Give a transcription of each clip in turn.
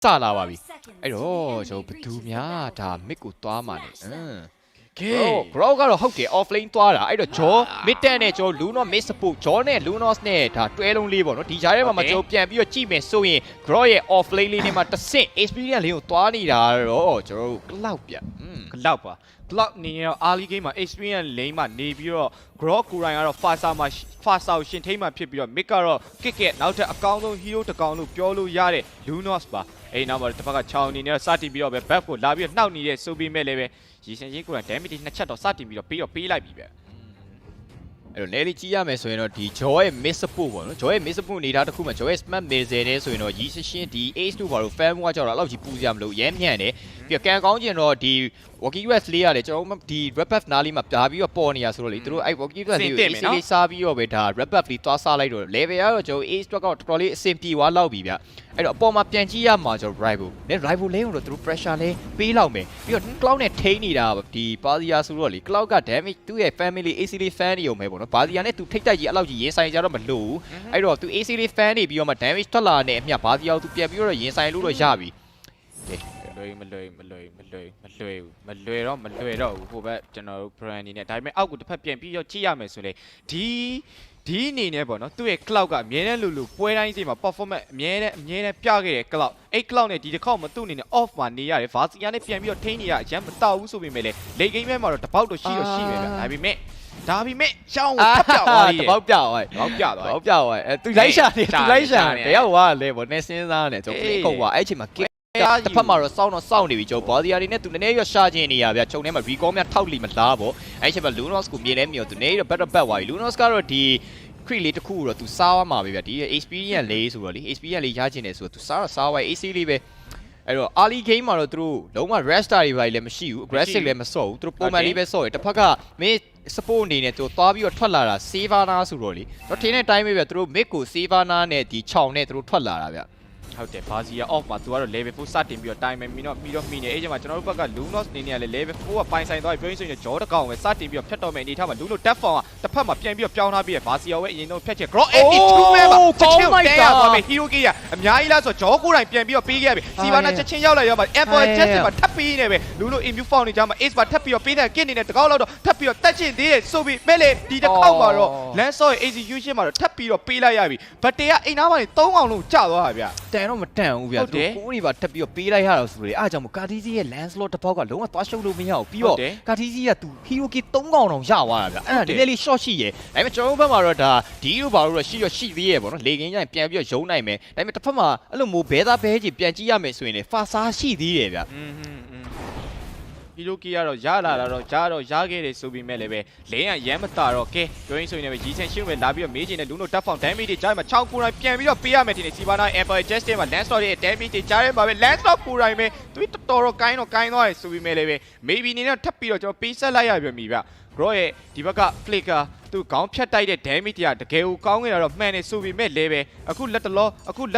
စလာပါပြီအဲ့တော့ကျွန်တော်ဘယ်သူများဒါ mid ကိုသွားမှာလဲgrow ကတော့ဟုတ်တယ် off lane သွားတာအဲ့တော့ jaw mid တက်နဲ့ကျွန်တော် lunos mid support jaw နဲ့ lunos နဲ့ဒါတွဲလုံးလေးပေါ့နော်ဒီကြားထဲမှာကျွန်တော်ပြန်ပြီးတော့ကြည့်မယ်ဆိုရင် grow ရဲ့ off lane လေးနဲ့မှာတစ်ဆင့် experience လေးကိုသွားနေတာတော့ကျွန်တော်တို့ cloud ပြcloud ပါ cloud နေရော early game မှာ experience lane မှာနေပြီးတော့ grow ကိုရိုင်းကတော့ fasa မှာ fasa ကိုရှင်ထိမ့်မှာဖြစ်ပြီးတော့ mid ကတော့ kick ရဲ့နောက်ထပ်အကောင်းဆုံး hero တစ်ကောင်လို့ပြောလို့ရတဲ့ lunos ပါအဲ့နောက်မှာတစ်ဖက်ကချောင်းအနေနဲ့စတင်ပြီးတော့ပဲ back ကိုလာပြီးတော့နှောက်နေတဲ့ဆိုပြီးမဲ့လည်းပဲရေရှင်ကြီးကိုယ်တိုင် damage နှစ်ချက်တော့စတင်ပြီးတော့ပေးလိုက်ပြီပဲအဲ့တော့လဲလေးကြည့်ရမယ်ဆိုရင်တော့ဒီ jaw ရဲ့ miss support ပေါ့နော် jaw ရဲ့ miss support နေတာတစ်ခုမှာ jaw ရဲ့ smart missile နဲ့ဆိုရင်တော့ရီရှင်းဒီ ace 2ဘာလို့ fan ကကြောက်တာအဲ့လောက်ကြီးပူစရာမလိုရဲမြန့်တယ်ပြီးတော့ကန်ကောင်းကျင်တော့ဒီ Walkie US လေးရတယ်ကျွန်တော်ဒီ red buff နားလေးမှာပြားပြီးတော့ပေါ်နေရဆိုတော့လေသူတို့အဲ့ Walkie US လေးကို AC လေးစားပြီးတော့ပဲဒါ red buff လေးသွားစားလိုက်တော့ level ကတော့ကျွန်တော် ace 2ကတော့တော်တော်လေးအဆင်ပြေသွားလောက်ပြီဗျအဲ့တော့အပေါ်မှာပြန်ကြည့်ရမှာကျွန်တော် rival နဲ့ rival လေးကတော့သူတို့ pressure လေးပေးလောက်မယ်ပြီးတော့ cloud နဲ့ထိန်းနေတာဒီ Basia ဆိုတော့လေ cloud က damage သူ့ရဲ့ family AC လေး fan နေုံပဲပေါ့နော် Basia နဲ့သူထိတ်တိုက်ကြီးအဲ့လောက်ကြီးရင်ဆိုင်ကြတော့မလို့အဲ့တော့သူ AC လေး fan နေပြီးတော့မှ damage ထွက်လာတဲ့အမြတ် Basia ကိုသူပြန်ပြီးတော့ရင်ဆိုင်လို့တော့ရပြီမလွယ်တော့ဟိုဘက်ကျွန်တော်တို့ brand အနေနဲ့ဒါပေမဲ့အောက်ကိုတစ်ဖက်ပြန်ပြီးတော့ကြည့်ရမယ်ဆိုလေဒီအနေနဲ့ပေါ့နော်သူ့ရဲ့ cloud ကအမြဲတမ်းလူပွဲတိုင်းစီမှာ performance အမြဲတမ်းပြခဲ့တဲ့ cloud အဲ့ cloud နဲ့ဒီတစ်ခေါက်မှသူ့အနေနဲ့ off မှာနေရတယ် Vasia နဲ့ပြန်ပြီးတော့ထိန်းနေရအရင်မတောက်ဘူးဆိုပေမဲ့လေ late game မှာတော့တပေါက်တော့ရှိပဲဗျဒါပေမဲ့ရှောင်းကိုထပ်ပြောက်သွားတပေါက်ပြောက်သွားအဲသူလိုက်ရှာတယ်တယောက်ကလေပေါ့နဲ့စဉ်းစားတယ်ကျွန်တော် ကုန်ပါအဲ့ချိန်မှာတစ်ဖက်မှာတော့စောင့်နေပြီကျွန်တော် Basia တွေနဲ့သူနည်းနည်းရရှာခြင်းနေရဗျခြုံထဲမှာ recall များထောက်လီမလားပေါ့အဲ့ချိန်မှာ lunos ကိုမြင်လဲမြင်တော့သူနည်းတော့ better back သွားပြီ lunos ကတော့ဒီ crit လေးတစ်ခုတော့သူစားသွားမှာပဲဗျဒီ experience လေးဆိုတော့လေ experience လေးရခြင်းတယ်ဆိုတော့သူစားသွား AC လေးပဲအဲ့တော့ early game မှာတော့သူတို့လုံးဝ rester တွေပါလည်းမရှိဘူး aggressive လည်းမဆော့ဘူးသူတို့ပုံမှန်လေးပဲဆော့တယ်တစ်ဖက်ကမင်း support အနေနဲ့သူသွားပြီးတော့ထွက်လာတာ Savannah ဆိုတော့လေတော့ထင်းတဲ့အတိုင်းပဲဗျသူတို့ mid ကို Savannah နဲ့ဒီချောင်းနဲ့သူတို့ထွက်လာတာဗျဟုတ်တယ် Basia off မှာသူကတော့ level 4စတင်ပြီးတော့ time မီတော့မိနေအဲ့ချိန်မှာကျွန်တော်တို့ဘက်က lunos နေနေရလေ level 4ကပိုင်ဆိုင်သွားပြီပြောရင်းဆိုရင်ကြောတကောင်ပဲစတင်ပြီးတော့ဖြတ်တော့မယ်အနေထားမှာ luno death form ကတစ်ဖက်မှာပြန်ပြီးတော့ပြောင်းထားပြီးရ Basia ပဲအရင်တော့ဖြတ်ချက် grow 82 man ပါချက်ချင်းတဲရသွားမယ် hero key ကအများကြီးလားဆိုတော့ကြောကိုယ်တိုင်ပြန်ပြီးတော့ပေးခဲ့ပြီ Sivana ချက်ချင်းရောက်လာရောမှာ Apple Justice မှာထပ်ပေးနေပဲ luno immune form နေကြမှာ ace မှာထပ်ပြီးတော့ပေးတဲ့ kit နေနဲ့တကောက်လောက်တော့ထပ်ပြီးတော့တက်ချင်သေးတယ်ဆိုပြီးမဲ့လေဒီတစ်ခေါက်မှာတော့ Lancer ရဲ့ execution မှာတော့ထပ်ပြီးတော့ပေးလိုက်ရပြီဘတ်တေကအိမ်သားမှာနေ3အောင်လုံးကျသွားတာဗျတန်တော့မတန်ဘူးဗျသူကိုးတွေပါတက်ပြီးတော့ပေးလိုက်ရတော့ဆိုလေအားကြောင့်ကာတီစီရဲ့ Lancelot တစ်ပေါက်ကလုံးဝသွားရှုပ်လို့မရဘူးပြီးတော့ကာတီစီကသူ hero key 3កောင်တောင်ရသွားတာဗျအဲ့ဒါနည်းနည်းလေး short ရှိရယ်ဒါပေမဲ့ကျွန်တော်တို့ဘက်မှာတော့ဒါဒီလိုပါလို့တော့ရှိသေးရယ်ပေါ့နော်လေကင်းကျရင်ပြန်ပြီးတော့ရုံးနိုင်မယ်ဒါပေမဲ့တစ်ဖက်မှာအဲ့လိုမျိုးဘဲသားဘဲကြီးပြန်ကြည့်ရမယ်ဆိုရင်လေ fasa ရှိသေးတယ်ဗျhero key ကတော့ရလာတာတော့ရခဲ့တယ်ဆိုပြီးမဲ့လည်းပဲလင်းကရမ်းမတာတော့ကဲပြောရင်းဆိုရင်လည်းရီဆန်ရှင်းပဲလာပြီးတော့မေးချင်တဲ့ luno death form damage တွေကြားမှာ6ကိုယ်တိုင်ပြန်ပြီးတော့ပေးရမယ်တင်နေ Sivana Apple Justice မှာ Lancelot ရဲ့ damage တွေကြားထဲမှာပဲ Lancelot ကိုယ်တိုင်ပဲသူတော်ကိုင်းသွားတယ်ဆိုပြီးမဲ့လည်းပဲ maybe နေနဲ့ထပ်ပြီးတော့ကျွန်တော်ပေးဆက်လိုက်ရပြန်ပြီဗျ grow ရဲ့ဒီဘက်က flicker သူခေါင်းဖြတ်တိုက်တဲ့ damage တွေကတကယ်ကိုကောင်းနေတာတော့မှန်နေဆိုပြီးမဲ့လည်းပဲအခုလက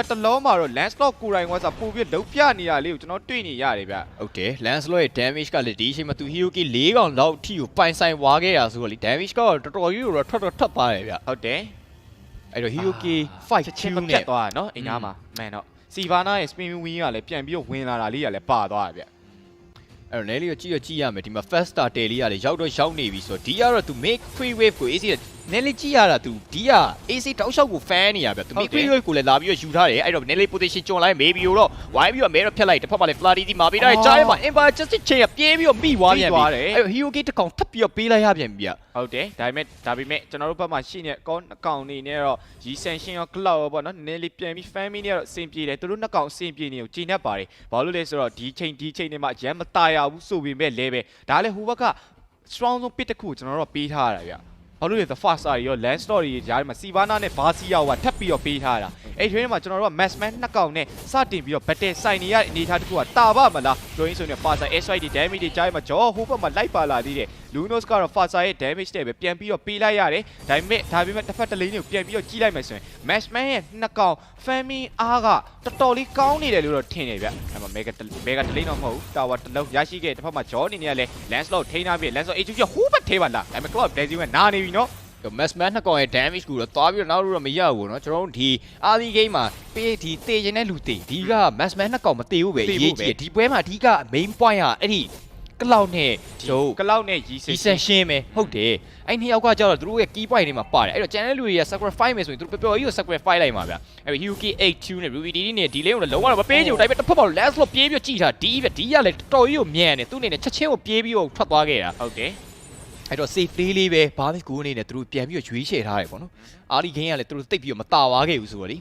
်တလောမှာတော့ Lancelot ကိုယ်တိုင်ကစားပို့ပြီးလုံးပြနေရလေးကိုကျွန်တော်တွေ့နေရတယ်ဗျဟုတ်တယ် Lancelot ရဲ့ damage ကလည်းဒီအချိန်မှာသူ hero key 4កောင်လောက်အထိကိုပိုင်ဆိုင်ဝါခဲ့ရဆိုတော့လေ damage ကတော့တော်တော်ကြီးတော့ထွက်ပါတယ်ဗျဟုတ်တယ်အဲ့တော့ hero key 5 ချင်းနဲ့သွားเนาะအိမ်သားမှာမှန်တော့ Sivana ရဲ့ spin win ကလည်းပြန်ပြီးတော့ဝင်လာတာလေးကလည်းပါသွားတယ်ဗျအဲ့တော့နဲလေးကိုကြည့်ရမယ်ဒီမှာ fast star တယ်လေးကလည်းရောက်နေပြီဆိုတော့ဒီကတော့သူ make free wave ကို AC နဲလေးကြည့်ရတာသူဒီက AC တောက်လျှောက်ကို fan နေရဗျသူ make free wave ကိုလည်းလာပြီးတော့ယူထားတယ်အဲ့တော့နဲလေး position ကျွန်းလိုက် maybe တော့ဝိုင်းပြီးတော့မဲတော့ဖြတ်လိုက်တစ်ဖက်မှာလည်း Flurry ဒီမှာပေးထားတယ်ကြားထဲမှာ Empire Justice ချိန်ကပြေးပြီးတော့မိသွားပြန်ပြီအဲ့တော့ hero key တစ်ကောင်ထပ်ပြီးတော့ပေးလိုက်ရပြန်ပြီဗျဟုတ်တယ်ဒါပေမဲ့ကျွန်တော်တို့ဘက်မှာရှိနေကောနှစ်ကောင်နေနဲ့တော့ရီဆန်ရှင်းရော cloud ရောပေါ့နော်နည်းလေးပြန်ပြီး fan မီနဲ့တော့အဆင်ပြေတယ်သူတို့နှစ်ကောင်အဆင်ပြေနေကိုကြည်နေပါတယ်ဘာလို့လဲဆိုတော့ဒီချိန်တွေမှာရမ်းမตายရဘူးဆိုပေမဲ့လဲပဲဒါလည်းဟိုဘက်က strong ဆုံး pit တစ်ခုကျွန်တော်တို့ပေးထားရတာဗျဘာလို့လဲ the fast star ရော land story တွေကြားထဲမှာ Sivana နဲ့ Basia ကထပ်ပြီးတော့ပေးထားတာအဲ့ဒီထဲမှာကျွန်တော်တို့က Maxman နှစ်ကောင်နဲ့စတင်ပြီးတော့ battle ဆိုင်နေရတဲ့အနေအထားတစ်ခုကတာပါမလားပြောရင်းဆိုရင် Fasa SY တွေ damage တွေကြားထဲမှာကြောဟိုဘက်မှာလိုက်ပါလာသေးတယ် lunos ကတော့ Fasa ရဲ့ damage တွေပဲပြန်ပြီးတော့ပေးလိုက်ရတယ်ဒါပေမဲ့တစ်ဖက်တစ်လိန်းကိုပြန်ပြီးတော့ကြီးလိုက်မယ်ဆိုရင် Maxman ရဲ့နှစ်ကောင် family အားကတော်တော်လေးကောင်းနေတယ်လို့တော့ထင်တယ်ဗျအဲ့မှာ mega တစ်လိန်းတော့မဟုတ်ဘူး tower တစ်လုံးရရှိခဲ့တစ်ဖက်မှာ jaw အနေနဲ့လည်း Lancelot ထိန်းထားပြီး Lancelot HQ ဟိုးဘက်ထဲပါလားဒါပေမဲ့ cloud blazing ကနာနေပြီနော် Massman နှစ်ကောင်ရဲ့ damage ကိုတော့သွားပြီးတော့နောက်လို့တော့မရဘူးเนาะကျွန်တော်တို့ဒီ early game မှာပေးဒီတေချင်တဲ့လူတေဒီက Massman နှစ်ကောင်မတေဘူးပဲရေးကြည့်ဒီပွဲမှာအဓိက main point ကအဲ့ဒီကလောက်နဲ့ဂျိုး ကလောက်နဲ့ရီဆ ဒီဆက်ရှင်းပဲဟုတ်တယ်အဲ့နှစ်ယောက်ကကျတော့သူတို့ရဲ့ key point တွေမှာပါတယ်အဲ့တော့ channel လူတွေက sacrifice မယ်ဆိုရင်သူတို့ပျော်ကြီးကို sacrifice လိုက်မှာဗျအဲ့ Hyuki 82နဲ့ Ruby DD နဲ့ဒီလေးကိုလုံးဝတော့မပေးချင်ဘူးဒါပေမဲ့တစ်ဖက်မှာ last လို့ပြေးပြီးကြည့်တာဒီပဲဒီကလည်းတော်ကြီးကိုမြန်တယ်သူအနေနဲ့ချက်ချင်းကိုပြေးပြီးတော့ထွက်သွားခဲ့တာ ဟုတ်တယ် အဲ့တော့ safe play လေးပဲဘာမှကိုအနေနဲ့သူတို့ပြန်ပြီးတော့ရွေးချယ်ထားတယ်ပေါ့နော်အားဒီ game ကလည်းသူတို့တိတ်ပြီးတော့မတာဝါခဲ့ဘူးဆိုတော့လေ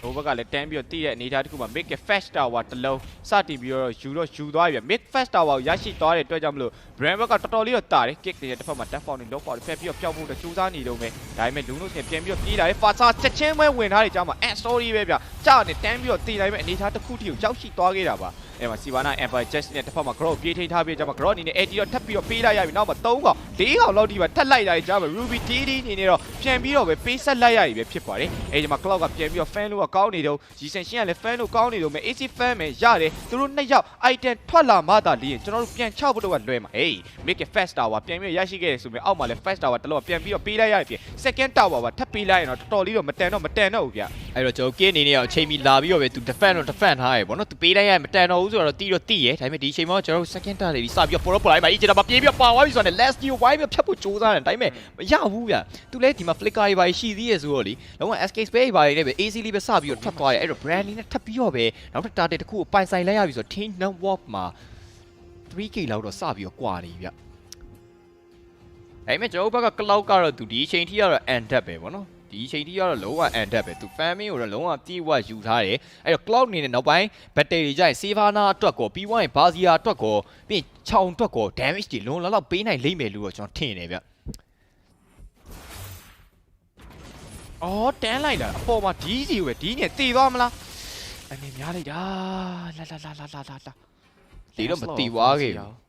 ဟိုဘက်ကလည်းတန်းပြီးတော့တည့်တဲ့အနေအထားတစ်ခုမှာ make a fast tower တစ်လုံးစတင်ပြီးတော့ယူသွားပြီ make fast tower ကိုရရှိသွားတဲ့အတွက်ကြောင့်မလို့ brand ဘက်ကတော်တော်လေးတော့တာတယ် kick တွေတစ်ဖက်မှာ death fountain lock power ဖက်ပြီးတော့ပျောက်ဖို့တော့စူးစမ်းနေတော့မယ်ဒါပေမဲ့လူလို့ဆိုရင်ပြန်ပြီးတော့ပြေးလာတယ် fast ချက်ချင်းပဲဝင်ထားတယ်ကြောင်းမှာ and story ပဲဗျကြာနေတန်းပြီးတော့တည်လိုက်မဲ့အနေအထားတစ်ခုတည်းကိုရောက်ရှိသွားခဲ့တာပါအဲ့မှာ Sivana Empire Just နဲ့တစ်ဖက်မှာ grow ပြေးထိန်းထားပြီးကြောင်းမှာ grow အနေနဲ့ AD တော့ထပ်ပြီးတော့ပေးလိုက်ရပြီနောက်မှာ3កောင်4កောင်လောက်ဒီပါထပ်လိုက်လာတယ်ကြောင်းမှာ Ruby DD အနေနဲ့တော့ပြန်ပြီးတော့ပဲပေးဆက်လိုက်ရပြီပဲဖြစ်ပါတယ်အဲ့ဒီမှာ cloud ကပြန်ပြီးတော့ fan လို့ကကောင်းနေတော့ရီဆန်ရှင်းကလည်း fan လို့ကောင်းနေတော့မယ် AC fan မယ်ရတယ်သူတို့နှစ်ယောက် item ထွက်လာမှသာလျင်ကျွန်တော်တို့ပြန်ချဖို့တော့လွယ်မှာ hey make it fast tower ပြန်ပြီးရရှိခဲ့တယ်ဆိုပြီးအောက်မှာလည်း fast tower တလုံးပြန်ပြီးတော့ပေးလိုက်ရပြီ second tower ပါထပ်ပေးလိုက်ရင်တော့တော်တော်လေးတော့မတန်တော့ဘူးဗျ အဲ့တော့ကျွန်တော်ကင်းအနေနဲ့အချိန်မီလာပြီးတော့ပဲသူ defend ထားရယ်ပေါ့နော်သူပေးလိုက်ရမတန်တော့ဘူးဆိုတော့တီးတော့တီးရယ်ဒါပေမဲ့ဒီအချိန်မှာကျွန်တော်တို့ second tower တွေစပြီးတော့ပေါ်လိုက်ပါအီဂျီတာမပြေးပြီးပါသွားပြီဆိုတော့ last deal ဝိုင်းပြီးဖြတ်ဖို့ကြိုးစားတယ်ဒါပေမဲ့မရဘူးဗျသူလည်းဒီမှာ flicker တွေပါရှိသေးရဆိုတော့လေလုံးဝ escape space တွေနဲ့ပဲ AC လေးပဲစပြီးတော့ထွက်သွားတယ်အဲ့တော့ brand လေးနဲ့ထပ်ပြီးတော့ပဲနောက်ထပ် target တစ်ခုကိုပိုင်ဆိုင်လိုက်ရပြီဆိုတော့ team number warp မှာ 3k လောက်တော့စပြီးတော့ကွာနေပြီဗျဒါပေမဲ့ကျွန်တော်ဘက်က cloud ကတော့သူဒီအချိန်ထိကတော့ end up ပဲပေါ့နော်ဒီအချိန်ထိကတော့လုံးဝ end up ပဲသူ family ကိုတော့လုံးဝတီးဝယူထားတယ်အဲ့တော့ cloud အနေနဲ့နောက်ပိုင်း battery တွေကြရင် Savannah အတွက်ကောပြီးွားရင် Bazia အတွက်ကောပြီးချောင်းအတွက်ကော damage တွေလုံးလောက်ပေးနိုင်လိမ့်မယ်လို့တော့ကျွန်တော်ထင်တယ်ဗျအော်တန်းလိုက်တာအပေါ်မှာဒီစီကိုပဲဒီနဲ့တည်သွားမလားအနေများလိုက်တာလာဒီတော့မတီးွားခဲ့ဘူး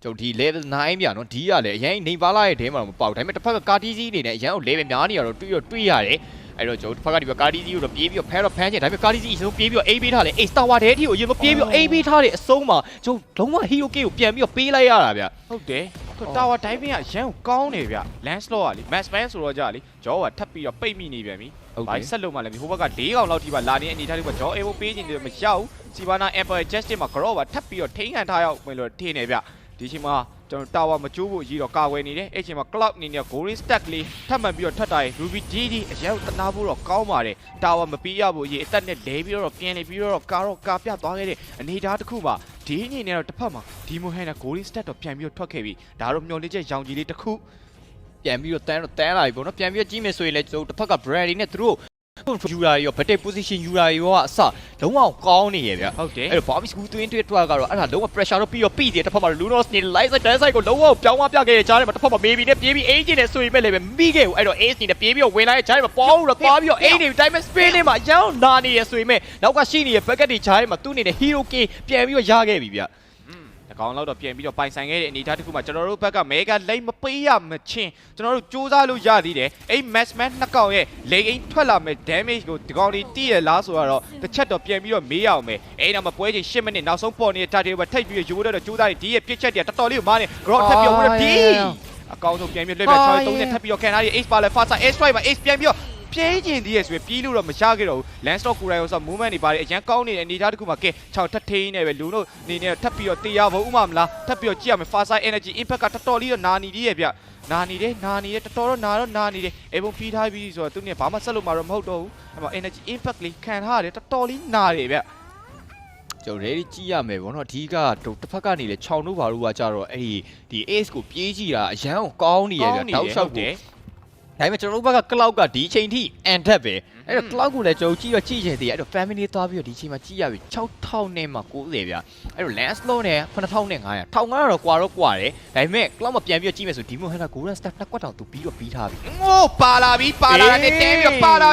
ကျွန်တော်ဒီ level 9ပြနော်ဒီကလည်းအရင်နေပါလာရဲ့တဲမှာတော့မပေါက်ဒါပေမဲ့တစ်ဖက်ကကာတီစီအနေနဲ့အရင်က level များနေရတော့တွေးရတယ်အဲ့တော့ကျွန်တော်တစ်ဖက်ကဒီဘက်ကာတီစီကိုတော့ပြေးပြီးတော့ဖဲတော့ဖမ်းချင်ဒါပေမဲ့ကာတီစီအဆုံးပြေးပြီးတော့ AB ထားတယ် A Tower တဲအထိကိုအရင်မပြေးပြီးတော့ AB ထားတယ်အဆုံးမှာကျွန်တော်လုံးဝ Hero K ကိုပြန်ပြီးတော့ပေးလိုက်ရတာဗျဟုတ်တယ်Tower diving ကရန်ကိုကောင်းနေဗျ Lancelot ကလေ Massman ဆိုတော့ကြာလေဂျောကထပ်ပြီးတော့ပိတ်မိနေပြန်ပြီဘာဆက်လို့မှလည်းဟိုဘက်က4កောင်လောက်ထိပါလာနေတဲ့အနေထားလေးကဂျောအေဘိုပေးခြင်းတွေမရောက် Sivana Empire Justice မှာ grow ပါထပ်ပြီးတော့ထိန်းခံထားရောက်မယ်လို့ထင်နေဗျဒီချိန်မှာကျွန်တော် tower မကျိုးဖို့ရည်တော့ကာဝယ်နေတယ်အဲ့ချိန်မှာ cloud အနေနဲ့ golden stack လေးထပ်မှန်ပြီးတော့ထပ်တာရ Ruby DD အရင်ကတနာဖို့တော့ကောင်းပါတယ် tower မပြီးရဖို့ရည်အသက်နဲ့လဲပြီးတော့ပြန်နေပြီးတော့ကာပြသွားခဲ့တဲ့အနေထားတစ်ခုမှာဒီအနေနဲ့တော့တစ်ဖက်မှာဒီမိုဟန်နဲ့ golden stack တော့ပြန်ပြီးတော့ထွက်ခဲ့ပြီဒါတော့မျော်လင့်ချက်ရောင်ကြီးလေးတစ်ခုပြန်ပြီးတော့တန်းလာပြီပေါ့နော်ပြန်ပြီးတော့ကြီးမယ်ဆိုရင်လည်းကျွန်တော်တစ်ဖက်က Brady နဲ့သူတို့ယူရာရော battle position ယူရာရောအစလုံးဝကောင်းနေရဗျဟုတ်တယ်အဲ့တော့ Bobby School တွင်းကတော့အဲ့ဒါလုံးဝ pressure တော့ပြီးတော့ပြီးတယ်တစ်ဖက်မှာ Lunos နေ light side dan side ကိုလုံးဝပြောင်းသွားပြခဲ့တဲ့ကြားထဲမှာတစ်ဖက်မှာ maybe နဲ့ပြေးပြီး age နဲ့ဆိုရင်ပဲလေပဲမိခဲ့ဘူးအဲ့တော့ age နဲ့ပြေးပြီးတော့ဝင်လာတဲ့ကြားထဲမှာပေါင်းတော့သွားပြီးတော့ age နေ time spin နဲ့မှာရောင်းနာနေရဆိုရင်မဲ့နောက်ကရှိနေတဲ့ bucket တွေကြားထဲမှာသူ့အနေနဲ့ hero k ပြန်ပြီးတော့ရခဲ့ပြီဗျကောင်လောက်တော့ပြန်ပြီးတော့ပိုင်ဆိုင်ခဲ့တဲ့အနေအထားတစ်ခုမှာကျွန်တော်တို့ဘက်ကမဲကလိမ့်မပေးရမချင်းကျွန်တော်တို့စူးစမ်းလို့ရသေးတယ်အဲ့ Massman နှစ်ကောင်ရဲ့လေအိမ်ထွက်လာမဲ့ damage ကိုဒီကောင်လေးတည့်ရလားဆိုတော့တစ်ချက်တော့ပြန်ပြီးတော့မေးရအောင်မယ်အဲ့နောက်မှာပွဲချိန်10မိနစ်နောက်ဆုံးပေါ်နေတဲ့ target ပဲထိတ်ပြီးရိုးတော့စူးစမ်းဒီရဲ့ပြစ်ချက်တွေကတော်တော်လေးကိုမားနေ grow ထပ်ပြီးတော့ဒီအကောင်ဆုံးပြန်ပြီးလွှဲပြချောင်း3နဲ့ထပ်ပြီးတော့ခံထားရ ace ပါလဲ fast ace strike ပါ ace ပြန်ပြီးတော့ပြေးကျင်သေးရဆိုပြီးလို့တော့မရခဲ့တော့ဘူး Lancelot ကိုယ်တိုင်ရောဆို movement တွေပါတယ်အရန်ကောင်းနေတဲ့အနေအထားတစ်ခုမှာကဲ6ထပ်ထိန်းနေပဲလူတို့အနေနဲ့ထပ်ပြီးတော့တေးရဖို့ဥမာမလားထပ်ပြီးတော့ကြည့်ရမယ် fast energy impact ကတော်တော်လေးတော့နာနေသေးရဲ့ဗျနာနေတယ်တော်တော်နာနေတယ်အေဘုံဖီးထားပြီးဆိုတော့သူနဲ့ဘာမှဆက်လို့မှာတော့မဟုတ်တော့ဘူးအဲ့မှာ energy impact လေးခံထားရတယ်တော်တော်လေးနာတယ်ဗျကျွန်တော် ready ကြည့်ရမယ်ဗောနော်အဓိကတစ်ဖက်ကနေလေ6တို့ဘာလို့ကကြတော့အဲ့ဒီ ace ကိုပြေးကြည့်တာအရန်ကိုကောင်းနေရဗျတောက်လျှောက်ကိုဒါပေမဲ့ကျွန်တော်တို့ဘက်က cloud ကဒီအချိန်ထိ end ထက်ပဲအဲ့တော့ cloud ကိုလည်းကျွန်တော်ကြည့်ချင်သေးတယ်အဲ့တော့ family သွားပြီးတော့ဒီအချိန်မှာကြည့်ရပြီ6000နဲ့မှ90ဗျအဲ့တော့ Lancelot နဲ့9500 1500တော့ကွာတယ်ဒါပေမဲ့ cloud မှာပြန်ပြီးတော့ကြည့်မယ်ဆို Demon Hunter Golden Star နှစ်ကွက်တောင်သူပြီးတော့ပြီးထားပြီငိုးပါလာပြီနဲ့တင်းပြီးတော့ပါလ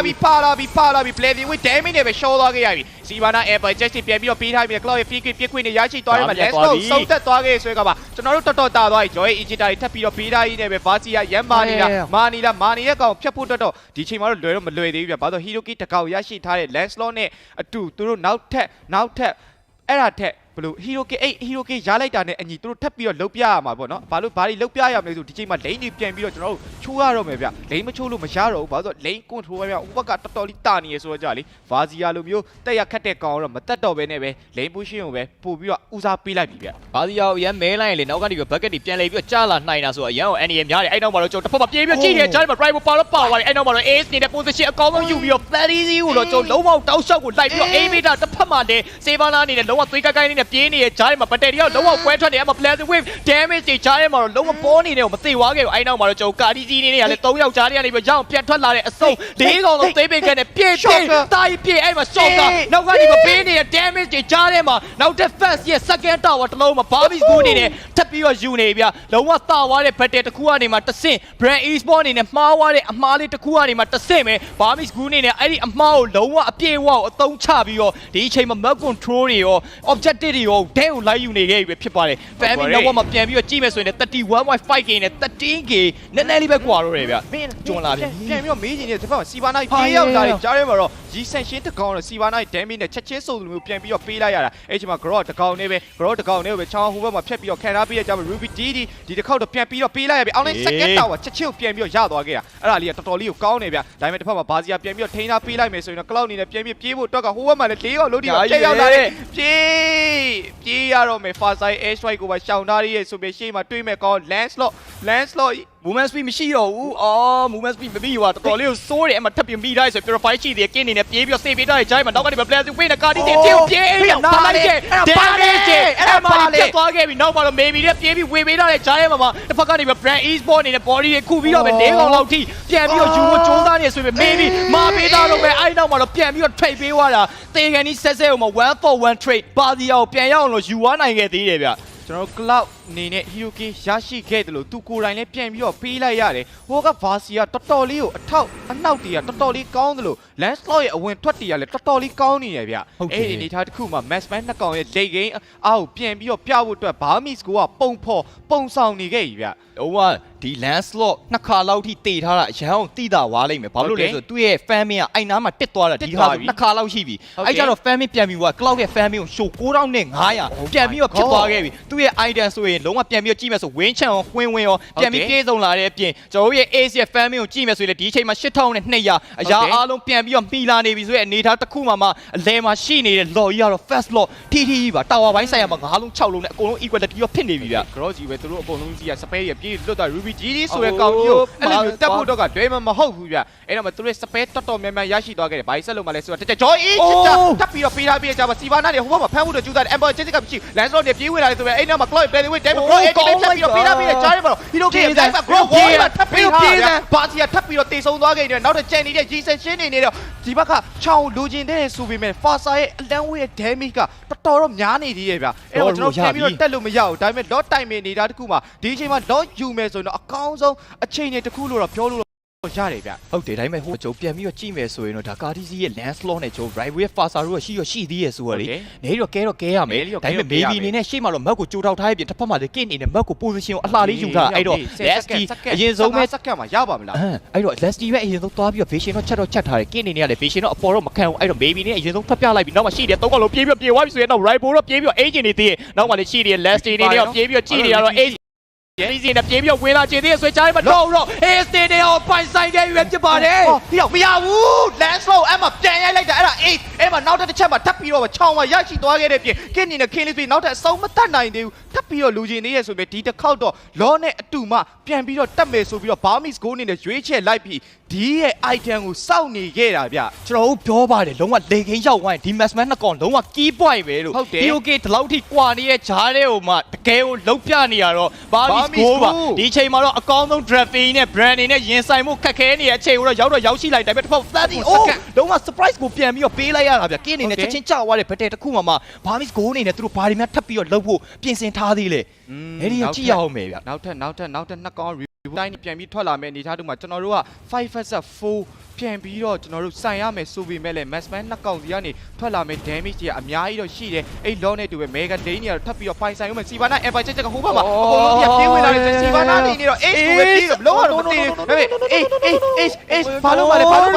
ာပြီ Blazing with damage နဲ့ပဲ show သွားခဲ့ရပြီ Sivana Empire just ပြန်ပြီးတော့ပြီးထားပြီ cloud ရဲ့ free kick ပြစ်ခွင့်နဲ့ရရှိသွားတယ်မှာ Lancelot စုံသက်သွားခဲ့ဆွဲကပါကျွန်တော်တို့တော်တာသွားပြီ Joy Ejita တွေထပ်ပြီးတော့ပြီးထားကြီးနဲ့ပဲ Bazia ရမ်းမာနေတဲ့ကောင်ဖြတ်ဖို့တော့ဒီချိန်မှာတော့လွယ်တော့မလွယ်သေးဘူးဗျဘာလို့ Hiroki တကောက်ရရှိထားတဲ့ Lancelot နဲ့အတူသူတို့နောက်ထပ်အဲ့ဒါထက် ဘလို့ hero k 8 hero k ရလိုက်တာနဲ့အညီသူတို့ထပ်ပြီးတော့လုတ်ပြရမှာပေါ့နော်ဘာလို့ဘာတွေလုတ်ပြရမလဲဆိုဒီချိန်မှာ lane တွေပြန်ပြီးတော့ကျွန်တော်တို့ချိုးရတော့မယ်ဗျ lane မချိုးလို့မရတော့ဘူးဘာလို့ဆို lane control ပဲဗျဟိုဘက်ကတော်တော်လေးတာနေရဆိုတော့ကြာလေ Vazia လိုမျိုးတက်ရခတ်တဲ့ကောင်တော့မတက်တော့ဘဲနဲ့ပဲ lane pushing ကိုပဲပို့ပြီးတော့ဦးစားပေးလိုက်ပြီဗျ ဘာစီယာကိုအရင်မဲလိုက်ရင်လေနောက်ကနေပြီး bucket တွေပြန်လေပြီးကြားလာနိုင်တာဆိုတော့အရင်ကို NDM များတယ်အဲ့နောက်မှာတော့ကျွန်တော်တစ်ဖက်မှာပြေးပြီးကြည့်နေကြားမှာ drive ပါတော့ပါသွားတယ်အဲ့နောက်မှာတော့ ace နေတဲ့ position အကောင်းဆုံးယူပြီးတော့ 30 ကိုတော့ကျွန်တော်လုံးဝတောက်လျှောက်ကိုလိုက်ပြီးတော့ aim meter တစ်ဖက်မှာလည်း Savannah အနေနဲ့လုံးဝသွေးကိုင်းနေတဲ့ပြေးနေတဲ့ကြားမှာ battery ကလုံးဝကွဲထွက်နေအဲ့မှာ plastic wave damage တွေကြားထဲမှာတော့လုံးဝပေါ်နေတယ်ကိုမသိသွားခဲ့ဘူးအဲ့နောက်မှာတော့ကျွန်တော်ကာဒီစီနေနဲ့ကလည်း3ယောက်ကြားထဲကနေပြီးရအောင်ပြန်ထွက်လာတဲ့အစုံ၄ကောင်လုံးသိပိတ်ခဲ့တဲ့ပြေးတာကြီးပြေးအဲ့မှာ shot ကနောက်ကနေမပေးနေတဲ့ damage တွေကြားထဲမှာနောက်တဲ့ fast ရဲ့ second tower တစ်လုံးမှာ Barbie school အနေနဲ့ထပ်ပြီးတော့ယူနေပြီလုံးဝတာသွားတဲ့ battle တစ်ခုကနေမှတဆင့် brand e-sport အနေနဲ့မှားသွားတဲ့အမှားလေးတစ်ခုကနေမှတဆင့်ပဲ Barbie school အနေနဲ့အဲ့ဒီအမှားကိုလုံးဝအပြည့်အဝကိုအသုံးချပြီးတော့ဒီအချိန်မှာ map control တွေရော objective တွေရောဒဲကိုလိုက်ယူနေခဲ့ပြီဖြစ်ပါတယ် family တော့မှပြန်ပြီးတော့ကြည့်မယ်ဆိုရင် 31.5k နဲ့ 13k နည်းနည်းလေးပဲကွာတော့တယ်ဗျကျွန်းလာပြီ ပြန်ပြီးတော့မေးချင်နေတဲ့တစ်ဖက်မှာ Savannah ပြေးရောက်လာတယ်ကြားထဲမှာတော့ G-Sanction တကောင်တော့ Savannah damage နဲ့ချက်ချင်းစုံလိုမျိုးပြန်ပြီးတော့ပေးလိုက်ရတာအဲ့ချိန်မှာ Grow တကောင်နဲ့ပဲ Grow တကောင်နဲ့ပဲချောင်းဟိုဘက်မှာဖြတ်ပြီးတော့ခံထားပေးရကြမှာ Ruby DD ဒီတစ်ခေါက်တော့ပြန်ပြီးတော့ပေးလိုက်ရပြီအောင်လိုက် second tower ချက်ချင်းကိုပြန်ပြီးတော့ရသွားခဲ့တာအဲ့ဒါလေးကတော်တော်လေးကိုကောင်းနေဗျဒါပေမဲ့တစ်ဖက်မှာ Vazia ပြန်ပြီးတော့ထိန်းထားပေးလိုက်မယ်ဆိုရင်တော့ Cloud အနေနဲ့ပြန်ပြီးပြေးဖို့အတွက်ကဟိုဘက်မှာလည်း၄កောက်လုံးဒီမှာပြန်ရောက်လာတယ်ပြေးရတော့မယ် Far Side Air Strike ကိုပါရှောင်ထားရရဲ့ဆိုပြီးရှေ့မှာတွေးမဲ့ကောင်း Landslot movement speed မရှိတော့ဘူးအော် movement speed မပြီးဟိုတော်တော်လေးကိုစိုးတယ်အမှထပ်ပြီးမိထားဆို purify ရှိသေးတယ်ကင်းနေနဲ့ပြေးပြီးတော့ save ပေးထားတဲ့ဂျိုင်းမှာနောက်ကနေ plastic wave နဲ့ကာဒီတင်ပြေးရောက်ပါလိုက်တယ် damage အဲ့မှာပြတ်သွားခဲ့ပြီနောက်မှာတော့ maybe နဲ့ပြေးပြီးဝေပေးထားတဲ့ဂျိုင်းမှာတစ်ဖက်ကနေ brand e-sport အနေနဲ့ body ကိုခုပြီးတော့ပဲ၄កောင်လောက်ထိပြန်ပြီးတော့ယူဖို့ကြိုးစားနေဆိုပြီး maybe မာပေးသားတော့ပဲအဲ့နောက်မှာတော့ပြန်ပြီးတော့ trade ပေးသွားတာတေကန်ကြီးဆက်ဟိုမှာ1 for 1 trade ပါစီယာကိုပြန်ရောက်အောင်လို့ယူသွားနိုင်ခဲ့သေးတယ်ဗျကျွန်တော် Cloud အနေနဲ့ Hero K ရရှိခဲ့တယ်လို့သူကိုယ်တိုင်လည်းပြန်ပြီးတော့ပေးလိုက်ရတယ်ဟိုက Vazia တော်တော်လေးကိုအနောက်တည်းကတော်တော်လေးကောင်းတယ်လို့ Landslot ရဲ့အဝင်ထွက်တည်းကလည်းတော်တော်လေးကောင်းနေရဗျအဲ့ဒီအနေထားတစ်ခုမှာ Maxman နှစ်ကောင်ရဲ့ late game အောက်ပြန်ပြီးတော့ပြဖို့အတွက် Barmis ကိုကပုံဆောင်နေခဲ့ပြီဗျဟိုကဒီ Landslot နှစ်ခါလောက်ထိတေထားတာအရန်အောင်တိတာဝါလိမ့်မယ်ဘာလို့လဲဆိုတော့သူ့ရဲ့ fan မင်းကအိုင်နားမှာတက်သွားတာဒီဟာနှစ်ခါလောက်ရှိပြီအဲ့ကြတော့ fan မင်းပြန်ပြီးက Cloud ရဲ့ fan မင်းကို show 9500ပြန်ပြီးတော့ဖြစ်သွားခဲ့ပြီသူ့ရဲ့ item ဆိုရင်လုံးဝပြန်ပြီးကြည့်မယ်ဆို win chan ရောwin ရောပြန်ပြီးပြေးဆုံးလာတဲ့အပြင်ကျွန်တော်တို့ရဲ့ ace ရဲ့ fan မင်းကိုကြည့်မယ်ဆိုရင်ဒီအချိန်မှာ8200အရာအားလုံးပြန်ပြီးတော့မှီလာနေပြီဆိုရင်အနေထားတစ်ခုမှအလဲမှာရှိနေတဲ့ law ကြီးကတော့ fast law ထိပါတာဝါပိုင်းဆိုင်ရာမှာ9လုံး6လုံးနဲ့အကုန်လုံး equality ရောဖြစ်နေပြီဗျ Grow ကြီးပဲသူတို့အကုန်လုံးကြီးက spare ရပြေးလွတ်သွား Ruby GD ဆိုတဲ့ကောင်ကြီးကိုအဲ့လိုမျိုးတက်ဖို့တော့ကဒွဲမဟုတ်ဘူးဗျအဲ့တော့မှသူတို့ spare တော်များများရရှိသွားခဲ့တယ်ဘာကြီးဆက်လို့မှလဲဆိုတော့တက် Joy ချစ်တာထပ်ပြီးတော့ပေးထားပြီးကြပါ Savannah တွေဟိုဘက်မှာဖမ်းဖို့တော့ကြိုးစားတယ် Amber ချစ်ကမရှိ Landslot တွေပြေးဝင်လာတယ်ဆိုပဲအဲ့နောက်မှာ Cloud play with Damage Grow အဲ့ဒီပဲထပ်ပြီးတော့ပေးထားပြီးကြားရမှာ Hero K ရဲ့ Dive Grow ထပ်ပြီးတော့ပြေးတယ် Vazia ထပ်ပြီးတော့တေဆုံးသွားခဲ့တယ်နောက်တော့ Chain နေတဲ့ G-Sanction နေတော့ဒီဘက်ကချောင်းလိုချင်တဲ့ဆိုပေမဲ့ Far Side ရဲ့အလန်းဝေးရဲ့ damage ကတော်တော်များနေသေးရဲ့ဗျအဲ့တော့ကျွန်တော်ပြန်ပြီးတော့တက်လို့မရဘူးဒါပေမဲ့ lot time နေတာတခုမှာဒီအချိန်မှာ lot ယူမယ်ဆိုရင်တော့အကောင်းဆုံးအချိန်တွေတခုလို့တော့ပြောလို့ရတယ်ဗျဟုတ်တယ်ဒါပေမဲ့ဟိုကျုံပြန်ပြီးတော့ကြည့်မယ်ဆိုရင်တော့ဒါကာတီစီရဲ့ Landslot နဲ့ကျုံ Rival Fasa တို့ရှိသေးရဲ့ဆိုတော့လေနေတော့ကဲရမယ်ဒါပေမဲ့ baby အနေနဲ့ရှေ့မှာတော့ map ကိုကြိုထောက်ထားရပြင်တစ်ဖက်မှာလည်း kit အနေနဲ့ map ကို position ကိုအလှလေးယူထားအဲ့တော့ Lasky အရင်ဆုံးပဲစက္ကန့်မှာရပါမလားအဲ့တော့ Lasky ပဲအရင်ဆုံးသွားပြီးတော့ vision တော့ချက်ထားတယ် kit အနေနဲ့ကလည်း vision တော့အပေါ်တော့မခံဘူးအဲ့တော့ baby နဲ့အရင်ဆုံးဖတ်ပြလိုက်ပြီးနောက်မှရှိတယ်၃កောက်လုံးပြေးသွားပြီဆိုရင်တော့ Rival တော့ပြေးပြီးတော့ agent နေသေးတယ်နောက်မှလည်းရှိတယ် Lasky အနေနဲ့ပြေးပြီးတော့ကြည့်နေရတော့ agentဒီစီနဲ့ပြေးပြီးတော့ဝင်လာချင်သေးဆွဲချားမှာတော့အေးစတေနေအောင်ပိုင်ဆိုင်ခဲ့ပြီဖြစ်ပါတယ်ဒီတော့မရဘူး Landslot အဲ့မှာပြန်ရိုက်လိုက်တာအဲ့ဒါ8အဲ့မှာနောက်တစ်ချက်မှာထပ်ပြီးတော့ချောင်းမှာရရှိသွားခဲ့တဲ့ပြင်ကင်းနေနဲ့ King List ပြီးနောက်ထပ်အဆုံးမတတ်နိုင်သေးဘူးထပ်ပြီးတော့လူချင်းသေးရဲ့ဆိုပြီးဒီတစ်ခေါက်တော့ law နဲ့အတူမှပြန်ပြီးတော့တက်မယ်ဆိုပြီးတော့ Barmis goal နေနဲ့ရွေးချယ်လိုက်ပြီးဒီရဲ့ item ကိုစောင့်နေခဲ့တာဗျကျွန်တော်တို့ပြောပါတယ်လုံးဝလေခင်းရောက်သွားရင်ဒီ Maxman နှစ်ကောင်လုံးဝ key point ပဲလို့ POK ဒီလောက်ထိကွာနေတဲ့ဂျားတဲ့ဟိုမှာတကယ်ကိုလုံးပြနေရတော့ Barmis goal ပါဒီအချိန်မှာတော့အကောင်းဆုံး draft နဲ့ brand နဲ့ရင်ဆိုင်မှုခက်ခဲနေတဲ့အချိန်ကိုတော့ရောက်ရှိလိုက်တယ်ပဲတစ်ဖက် 30 လုံးဝ surprise ကိုပြန်ပြီးတော့ပေးလိုက်ရတာဗျကင်းနေနဲ့ချက်ချင်းကြောက်သွားတဲ့ဘက်တဲ့တစ်ခုမှBarmis goal နေနဲ့သူတို့ဘာတွေများထပ်ပြီးတော့လှုပ်ဖို့ပြင်ဆင်ထားသေးလဲအဲ့ဒီကြည့်ရအောင်မယ်ဗျနောက်ထပ်နှစ်ကောင် တိုင်းပြန်ပြီးထွက်လာမယ့်အနေထားတူမှာကျွန်တော်တို့က5 vs 4ပြန်ပြီးတော့ကျွန်တော်တို့စိုင်ရမယ်ဆိုပေမဲ့လည်း Maxman နှစ်ကောင်စီကနေထွက်လာမယ့် damage တွေကအများကြီးတော့ရှိတယ်အဲ့ law နဲ့တူပဲ Mega Day နေတော့ထပ်ပြီးတော့ပိုင်ဆိုင်ဦးမယ် Savannah Empire ချက်ကဟိုဘက်မှာအကုန်လုံးပြန်ပြေးဝင်လာတယ် Savannah နေတော့ Ace ကိုပဲပြေးလုံးဝတော့မတည်ဘူးဒါပေမဲ့ Ace ဘာလို့မလဲအပေါင်းတော့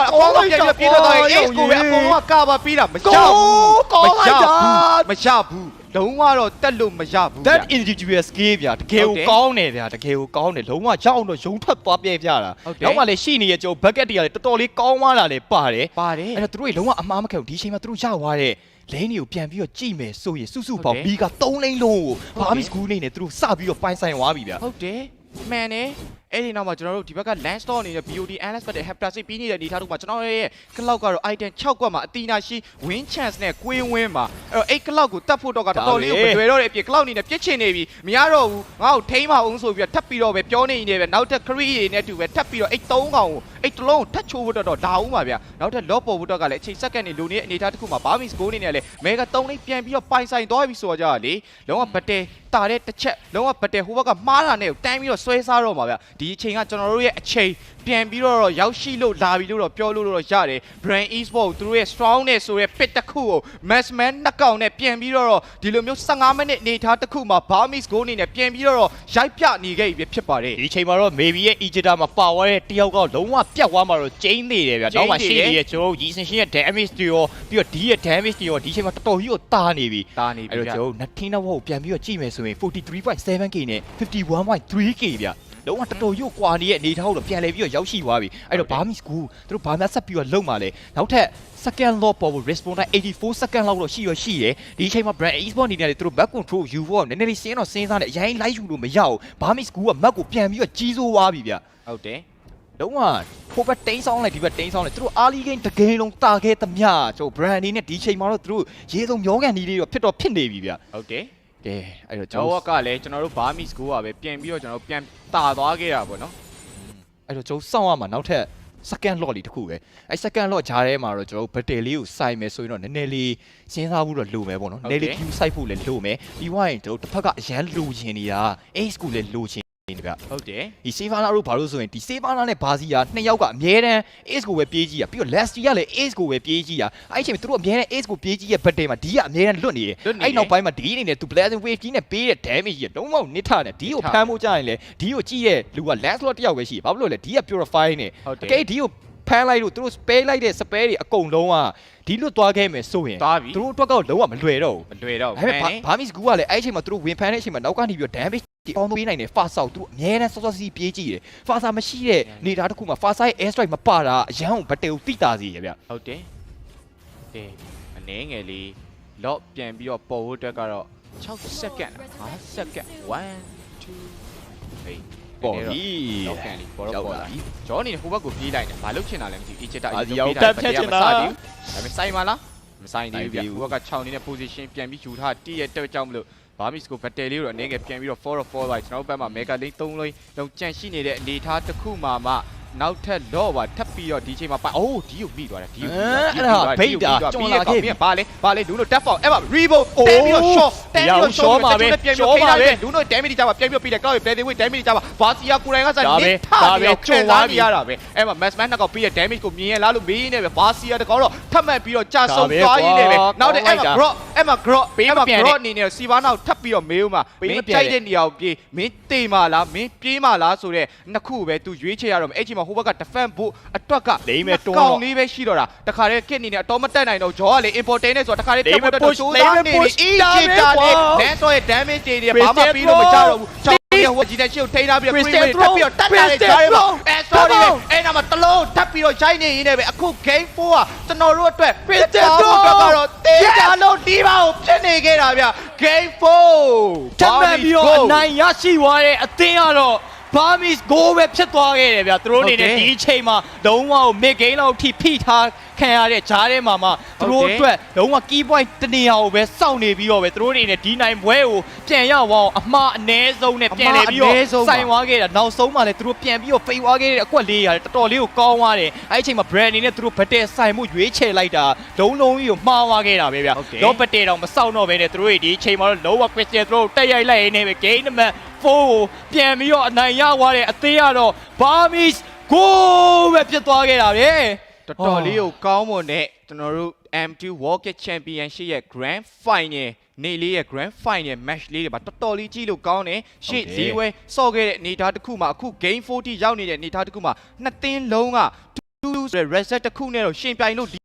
ပြန်ပြေးတော့ Ace ကိုပဲအကုန်လုံးကကာပါပြီးတာမရဘူး လုံးဝတော့တက်လို့မရဘူး that individual skill ဗျာတကယ်ကိုကောင်းတယ်ဗျာတကယ်ကိုကောင်းတယ်လုံးဝရောက်တော့ရုံထွက်သွားပြဲပြတာနောက်မှလည်းရှိနေရကျုပ် bucket တွေကလည်းတော်တော်လေးကောင်းသွားတာလည်းပါတယ် ပါတယ် အဲ့တော့သူတို့လုံးဝအမှားမခံဘူးဒီအချိန်မှာသူတို့ရောက်သွားတဲ့လင်းတွေကိုပြန်ပြီးတော့ကြည့်မယ်ဆိုရင်စုပေါင်းဘီက3လိန်းလုံးကိုဘာမစ်ကူနေနဲ့သူတို့စပြီးတော့ပိုင်ဆိုင်သွားပြီဗျာ ဟုတ်တယ်မှန်တယ်အဲ့ဒီနောက်မှာကျွန်တော်တို့ဒီဘက်က land store နေတဲ့ BOD analyst ပတ်တဲ့ hepta စိတ်ပြီးနေတဲ့အနေထားတို့မှာကျွန်တော်ရဲ့ cloud ကတော့ item 6ကွက်မှာအတီနာရှိ win chance နဲ့ကွင်းဝင်းမှာအဲ့တော့အဲ့ cloud ကိုတတ်ဖို့တော့ကတော်တော်လေးကိုမတွေ့တော့တဲ့အပြင် cloud အနေနဲ့ပြစ်ချင်နေပြီမရတော့ဘူးငါ့ကိုထိမ့်မအောင်ဆိုပြီးတော့ထပ်ပြီးတော့ပဲပြောနေနေပဲနောက်ထပ် cree တွေနဲ့တူပဲထပ်ပြီးတော့အဲ့3ကောင်ကိုအဲ့တစ်လုံးကိုထပ်ချိုးဖို့တော့ဒါဦးပါဗျာနောက်ထပ် lock ပေါ်ဖို့တော့ကလည်းအချိန်စက္ကန့်နေလိုနေတဲ့အနေထားတစ်ခုမှာ Barmis goal နေနဲ့လည်း mega 3လိမ့်ပြန်ပြီးတော့ပိုင်ဆိုင်သွားပြီဆိုတော့ကြာလေလုံးဝဘတ်တဲတာတဲ့တစ်ချက်လုံးဝဘတ်တဲဟိုဘက်ကမှားတာနဲ့တန်းပြီးတော့ဆွဲစားတော့မှာဗျာဒီအချိန်ကကျွန်တော်တို့ရဲ့အချိန်ပြန်ပြီးတော့ရောက်ရှိလို့လာပြီလို့တော့ပြောလို့တော့ရတယ် Brand Esport သူတို့ရဲ့ strong နဲ့ဆိုရဲ pit တစ်ခုကို Massman နှစ်ကောင်နဲ့ပြန်ပြီးတော့ဒီလိုမျိုး15မိနစ်အနေထားတစ်ခုမှာ Barmis goal နေနဲ့ပြန်ပြီးတော့ရိုက်ပြနေခဲ့ပြီဖြစ်ပါတယ် ဒီအချိန်မှာတော့ maybe ရဲ့ Ejita မှာပါသွားတဲ့တယောက်ကလုံးဝပြတ်သွားမှာတော့ကျင်းနေတယ်ဗျာနောက်မှရှိနေရဲ့ကျွန်တော်တို့ရီစင်ရှင်ရဲ့ damage တွေရောပြီးတော့ဒီရဲ့ damage တွေရောဒီအချိန်မှာတော်တော်ကြီးကိုတာနေပြီ တာနေပြီ အဲ့တော့ကျွန်တော်တို့နှစ်ထင်းတော့ကိုပြန်ပြီးတော့ကြည့်မယ်ဆိုရင် 43.7k နဲ့ 51.3k ဗျလုံးဝတော်တော်ကြီးကွာနေတဲ့အနေထားကိုတော့ပြန်လဲပြီးတော့ရောက်ရှိသွားပြီအဲ့တော့ဘာမစ်ကူသူတို့ဘာမှဆက်ပြီးတော့လုံမှာလဲနောက်ထပ် second law ပေါ် respond 84 second လောက်တော့ရှိတယ်ဒီအချိန်မှာ brand esport အနေနဲ့သူတို့ back control ယူဖို့နည်းနည်းလေးစဉ်းတော့စဉ်းစားနေအရင်လိုက်ယူလို့မရဘူးဘာမစ်ကူကမတ်ကိုပြန်ပြီးတော့ကြီးစိုးသွားပြီဗျ ဟုတ်တယ် လုံးဝဟိုဘက်တိန်းဆောင်လိုက်ဒီဘက်တိန်းဆောင်လိုက်သူတို့အားလီဂိမ်းတကယ်လုံးတာခဲ့သမျှကျွန်တော် brand အနေနဲ့ဒီချိန်မှာတော့သူတို့ရေစုံမျောကန်ဒီလေးတော့ဖြစ်နေပြီဗျ ဟုတ်တယ် ကဲအဲ့တော့ ကျွန်တော်ကလည်းကျွန်တော်တို့ Barmis goal ကပဲပြန်ပြီးတော့ကျွန်တော်ပြန်တာသွားခဲ့တာပေါ့နော် အဲ့တော့ကျွန်တော်စောင့်ရမှာနောက်ထပ် second lot လေးတစ်ခုပဲအဲ့ second lot ဂျားထဲမှာတော့ကျွန်တော် battle လေးကိုစိုက်မယ်ဆိုရင်တော့နည်းနည်းလေးစဉ်းစားဖို့တော့လိုမယ်ပေါ့နော်နည်းနည်းလေး queue စိုက်ဖို့လည်းလိုမယ်ပြီးွားရင်ကျွန်တော်တစ်ဖက်ကအရန်လိုချင်နေတာ ace ကိုလည်းလိုချင်နေဗျ ဟုတ်တယ် ဒီ Savana တို့ဘာလို့ဆိုရင်ဒီ Savana နဲ့ Bazi ကနှစ်ယောက်ကအမြဲတမ်း ace ကိုပဲပြေးကြည့်ရပြီးတော့ Lasty ကလည်း ace ကိုပဲပြေးကြည့်ရအဲ့အချိန်မှာသူတို့အမြဲတမ်း ace ကိုပြေးကြည့်ရ battle မှာဒီကအမြဲတမ်းလွတ်နေတယ်အဲ့နောက်ပိုင်းမှာဒီအနေနဲ့သူ blazing wave ကြီးနဲ့ပေးတဲ့ damage ကြီးလုံးဝနစ်ထတယ်ဒီကိုဖမ်းဖို့ကြရင်လေဒီကိုကြည့်ရဲ့လူက Lancelot တယောက်ပဲရှိဘာလို့လဲဒီက purify နဲ့အကဲဒီကိုဖမ်းလိုက်လို့သူတို့ spare လိုက်တဲ့ spare တွေအကုန်လုံးကဒီလွတ်သွားခဲ့မယ်ဆိုရင်သူတို့အတွက်ကတော့လုံးဝမလွယ်တော့ဘူး မလွယ်တော့ ဒါပေမဲ့ဘာမစ်ကူကလည်းအဲ့အချိန်မှာသူတို့ဝင်ဖမ်းတဲ့အချိန်မှာနောက်ကနေပြီးတော့ damage ဒီအောင်ပေးနိုင်တယ် fast out သူတို့အများနဲ့စောစောစီးပြေးကြည့်တယ် fast မရှိတဲ့နေတာတစ်ခုမှာ fast side air strike မပါတာအရန်ကိုဘတ်တယ်ကိုတိတာစီရဗျ ဟုတ်တယ်ကဲအနည်းငယ်လေး lock ပြန်ပြီးတော့ပေါ်ဖို့အတွက်ကတော့6 second 5 second 1 2 3 ပေါ်ပြီ lock ကန်လေးပေါ်တော့ပေါ်လာ ပြီ ဂျော်အနေနဲ့ဟိုဘက်ကိုပြေးလိုက်တယ်ဘာလုပ်ချင်တာလဲမသိဘူး Ejita အာဒီအောင်တက်ဖြတ်ချင်တာ ဒါပေမဲ့စိုင်းမလားမစိုင်းသေးဘူးဗျဟိုဘက်က6နေတဲ့ position ပြန်ပြီးယူထားတည့်ရဲ့တက်ကြောက်မလို့ဘာမစ်ကိုဘတ်တယ်လေးကိုတော့အနေငယ်ပြန်ပြီးတော့ 4 လိုက်ကျွန်တော်တို့ဘက်မှာ mega link 3လုံးလုံးကြန့်ရှိနေတဲ့အနေထားတစ်ခုမှာမှနောက်ထပ်တော့ပါထပ်ပြီးတော့ဒီချိန်မှာပါအိုးဒီကိုမိသွားတယ်ဒီကိုဘာလဲလူတို့ tap out အဲ့မှာ rebo တဲပြီးတော့ short တဲပြီးတော့ short မှာပဲပြန်ပြီးတော့လူတို့ damage ကြပါပြန်ပြီးတော့ပြီးတယ်ကောက်ရ play the way damage ကြပါဘာစီယာကိုရိုင်းကစားနေထားပြီးတော့ကျသွားနေရတာပဲအဲ့မှာ mass man နှစ်ကောက်ပြီးတဲ့ damage ကိုမြင်ရလားလို့မေးနေပဲဘာစီယာတကောက်တော့ထပ်မှတ်ပြီးတော့ကြာဆုံးသွားရင်းနေပဲနောက်တဲ့အဲ့မှာ grot အနေနဲ့စီဘာနာကိုထပ်ပြီးတော့မေးဦးမှာမင်းကြိုက်တဲ့နေရာကိုပြေးမင်းတေးမလားမင်းပြေးမလားဆိုတဲ့နှစ်ခုပဲသူရွေးချယ်ရတော့မယ်အဲ့ချိန်မှာဟိုဘက်က defend ဖို့အတွက်ကကောင်းလေးပဲရှိတော့တာတခါတည်း kit အနေနဲ့အတော်မတက်နိုင်တော့ဂျောကလေ important နဲ့ဆိုတော့တခါတည်းတက်ဖို့တော့ချိုးသားနေပြီ Ejita နဲ့ Lancelot ရဲ့ damage တွေဘာမှပြီးလို့မကြတော့ဘူးချောင်းရဟိုဂျီတဲ့ချီကိုထိန်းထားပြီးတော့ Cream တက်ပြီးတော့တက်လာတဲ့ဂျားတွေ sorry အဲ့နာမှာတလုံးထပ်ပြီးတော့ရိုက်နေရင်းနဲ့ပဲအခု game 4ကကျွန်တော်တို့အတွက်ကတော့တေးကြလို့ဒီပါကိုဖြစ်နေခဲ့တာဗျ game 4 တက်မှတ်ပြီးတော့အနိုင်ရရှိသွားတဲ့အသင်းကတော့ဘာမစ်ဂိုးပဲဖြစ်သွားခဲ့တယ်ဗျသူတို့အနေနဲ့ဒီအချိန်မှာလုံးဝကို mid game လောက်ထိဖိထားခံရတဲ့ဂျားထဲမှာသူတို့အတွက်လုံးဝ key point တနေရာကိုပဲစောင့်နေပြီးတော့ပဲသူတို့အနေနဲ့ဒီနိုင်ပွဲကိုပြန်ရအောင်အမှားအ ਨੇ ဆုံးနဲ့ပြန်လဲပြီးတော့စိုင်သွားခဲ့တာနောက်ဆုံးမှလည်းသူတို့ပြန်ပြီးတော့ပိတ်သွားခဲ့တဲ့အကွက်လေးရတယ်တော်တော်လေးကိုကောင်းသွားတယ်အဲ့ဒီအချိန်မှာ brand အနေနဲ့သူတို့ဘတ်တယ်ဆိုင်မှုရွေးချယ်လိုက်တာလုံးလုံးကြီးကိုမှားသွားခဲ့တာပဲဗျတော့ဘတ်တယ်တော့မစောင့်တော့ဘဲနဲ့သူတို့ဒီအချိန်မှာတော့လုံးဝ question throw တက်ရိုက်လိုက်နေပဲ game number 4ကိုပြန်ပြီးတော့အနိုင်ရသွားတဲ့အသေးကတော့ Barmis ကိုပဲဖြစ်သွားခဲ့တာဗျ တော်တော်လေးကိုကောင်းမွန်တဲ့ကျွန်တော်တို့ M2 World Championship ရဲ့ Grand Final နေ့လေးရဲ့ Grand Final match လေးတွေမှာတော်တော်လေးကြည့်လို့ကောင်းတယ်ရှေ့၄ဝဲစော့ခဲ့တဲ့အနေအထားတစ်ခုမှာအခု Game 40ရောက်နေတဲ့အနေအထားတစ်ခုမှာနှစ်သင်းလုံးက2 reset တစ်ခုနဲ့တော့ရှင်ပြိုင်လို့